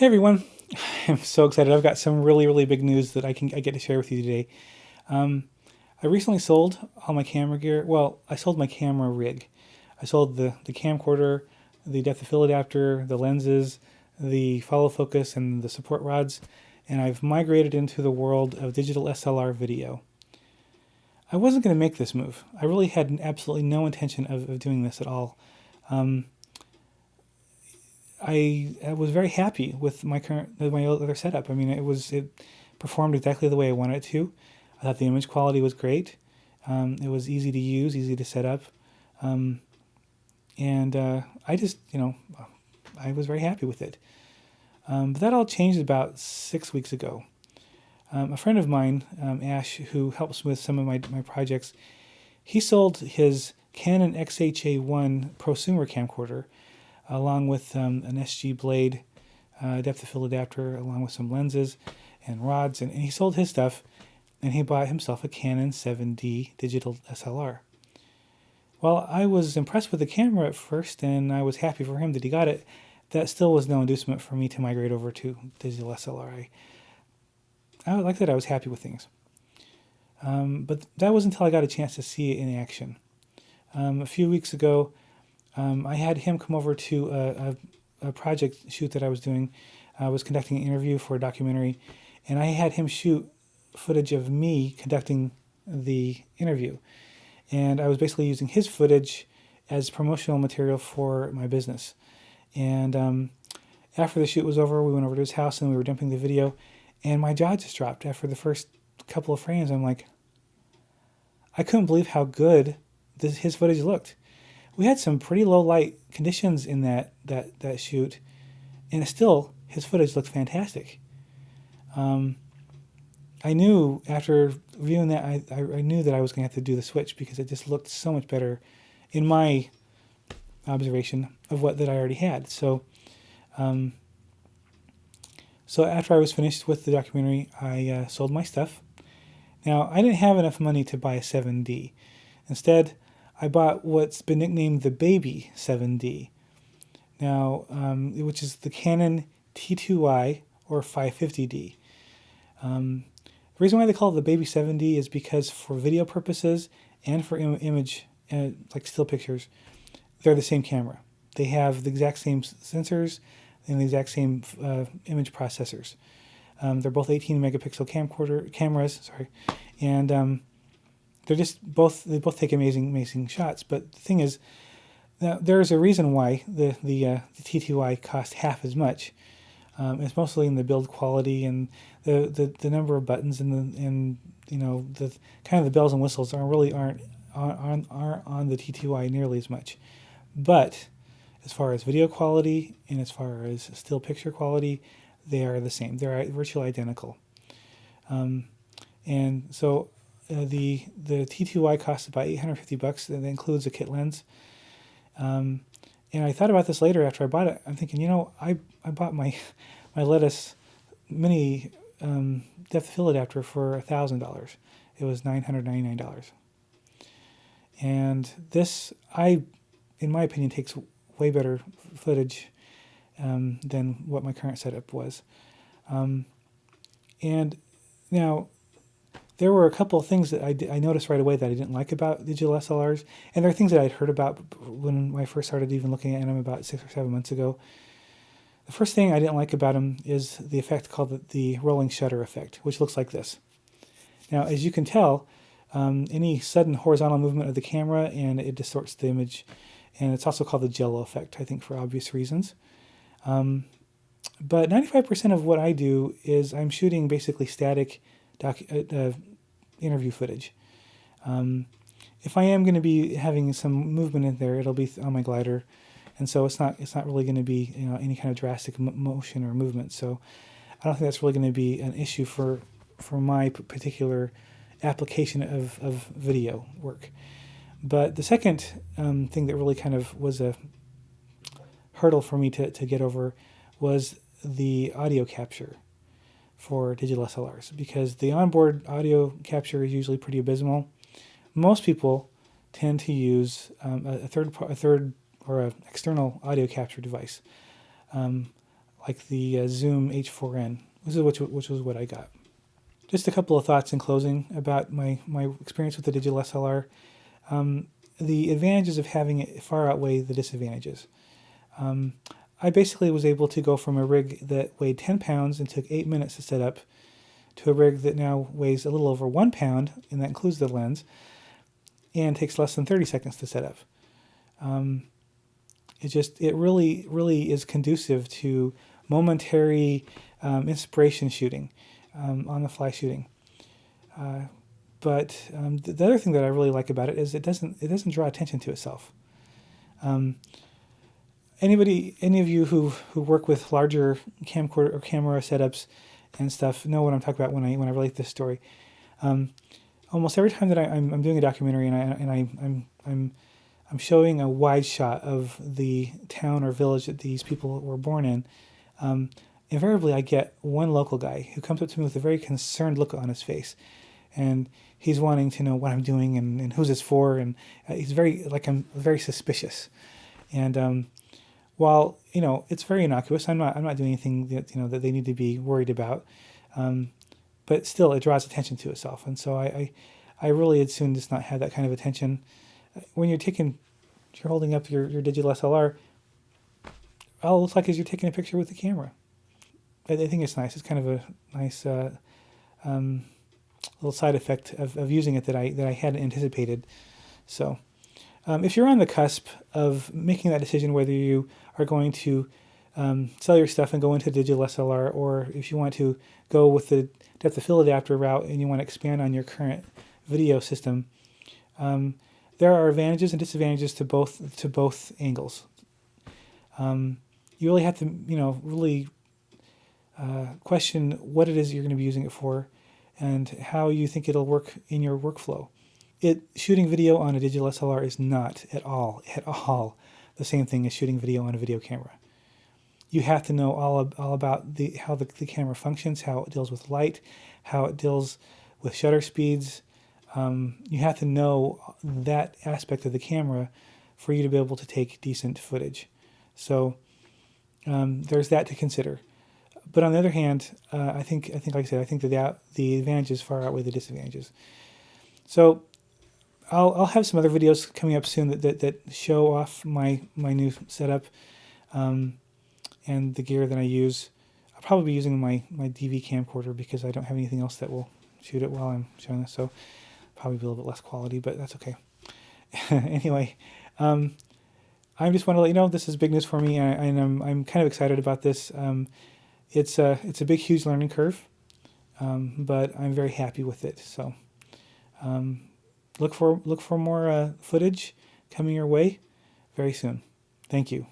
Hey everyone, I'm so excited. I've got some really big news that I get to share with you today. Um, I recently sold all my camera gear. Well, I sold my camera rig. I sold the camcorder, the depth of field adapter, the lenses, the follow focus, and the support rods, and I've migrated into the world of digital SLR video. I wasn't going to make this move. I really had absolutely no intention of doing this at all. Um, I was very happy with my other setup. I mean, it performed exactly the way I wanted it to. I thought the image quality was great. It was easy to use, easy to set up, um, and I just I was very happy with it. But that all changed about 6 weeks ago. A friend of mine, Ash, who helps with some of my projects, he sold his Canon XHA1 prosumer camcorder along with an SG blade depth of field adapter, along with some lenses and rods. And he sold his stuff, and he bought himself a Canon 7D digital SLR. Well, I was impressed with the camera at first, and I was happy for him that he got it. That still was no inducement for me to migrate over to digital SLR. Like that, I was happy with things. But that was until I got a chance to see it in action. A few weeks ago, I had him come over to a project shoot that I was doing. I was conducting an interview for a documentary, and I had him shoot footage of me conducting the interview. And I was basically using his footage as promotional material for my business. And after the shoot was over, we went over to his house and we were dumping the video, and my jaw just dropped after the first couple of frames. I'm like, I couldn't believe how good his footage looked. We had some pretty low light conditions in that shoot, and still his footage looked fantastic. I knew after viewing that I knew that I was going to have to do the switch because it just looked so much better in my observation of what that I already had. So after I was finished with the documentary, I sold my stuff. Now, I didn't have enough money to buy a 7D. Instead, I bought what's been nicknamed the Baby 7D. Now, which is the Canon T2i or 550D. The reason why they call it the Baby 7D is because for video purposes and for image, like still pictures, they're the same camera. They have the exact same sensors and the exact same image processors. They're both 18 megapixel cameras, and they both take amazing shots. But the thing is, there's a reason why the T2i cost half as much. It's mostly in the build quality and the number of buttons and the kind of the bells and whistles aren't on the T2i nearly as much. But as far as video quality and as far as still picture quality, they are the same. They're virtually identical. And so the T2i costs about $850. That includes a kit lens. And I thought about this later after I bought it. I'm thinking, I bought my Lettuce mini depth of field adapter for $1,000. It was $999. And this, in my opinion, takes way better footage than what my current setup was. And now, there were a couple of things that I noticed right away that I didn't like about digital SLRs, and there are things that I'd heard about when I first started even looking at them about 6 or 7 months ago. The first thing I didn't like about them is the effect called the rolling shutter effect, which looks like this. Now, as you can tell, any sudden horizontal movement of the camera and it distorts the image, and it's also called the jello effect, I think, for obvious reasons. But 95% of what I do is I'm shooting basically static interview footage. If I am going to be having some movement in there, it'll be on my glider, and so it's not really going to be any kind of drastic motion or movement. So I don't think that's really going to be an issue for my particular application of video work. But the second thing that really kind of was a hurdle for me to get over was the audio capture for digital SLRs, because the onboard audio capture is usually pretty abysmal. Most people tend to use a third or an external audio capture device, like the Zoom H4n, which was what I got. Just a couple of thoughts in closing about my experience with the digital SLR. The advantages of having it far outweigh the disadvantages. I basically was able to go from a rig that weighed 10 pounds and took 8 minutes to set up to a rig that now weighs a little over 1 pound, and that includes the lens, and takes less than 30 seconds to set up. It really is conducive to momentary inspiration shooting, on the fly shooting. But the other thing that I really like about it is it doesn't draw attention to itself. Any of you who work with larger camcorder or camera setups and stuff know what I'm talking about when I relate this story. Almost every time that I'm doing a documentary and I'm showing a wide shot of the town or village that these people were born in, invariably I get one local guy who comes up to me with a very concerned look on his face, and he's wanting to know what I'm doing and who's this for, and he's I'm very suspicious. And while it's very innocuous, I'm not doing anything that they need to be worried about, but still it draws attention to itself, and so I really would soon just not have that kind of attention. When you're holding up your digital SLR, all it looks like is you're taking a picture with the camera. I think it's nice. It's kind of a nice little side effect of using it that I hadn't anticipated. So if you're on the cusp of making that decision whether you are going to sell your stuff and go into digital SLR, or if you want to go with the depth of field adapter route and you want to expand on your current video system, there are advantages and disadvantages to both angles. You really have to really question what it is you're going to be using it for and how you think it'll work in your workflow. Shooting video on a digital SLR is not at all the same thing as shooting video on a video camera. You have to know all about how the camera functions, how it deals with light, how it deals with shutter speeds. You have to know that aspect of the camera for you to be able to take decent footage. So there's that to consider. But on the other hand, I think like I said, I think that the advantages far outweigh the disadvantages. So I'll have some other videos coming up soon that show off my new setup and the gear that I use. I'll probably be using my DV camcorder because I don't have anything else that will shoot it while I'm showing this. So probably be a little bit less quality, but that's okay. Anyway, I just want to let you know this is big news for me, and I'm kind of excited about this. It's a big, huge learning curve, but I'm very happy with it. So look for more footage coming your way very soon. Thank you.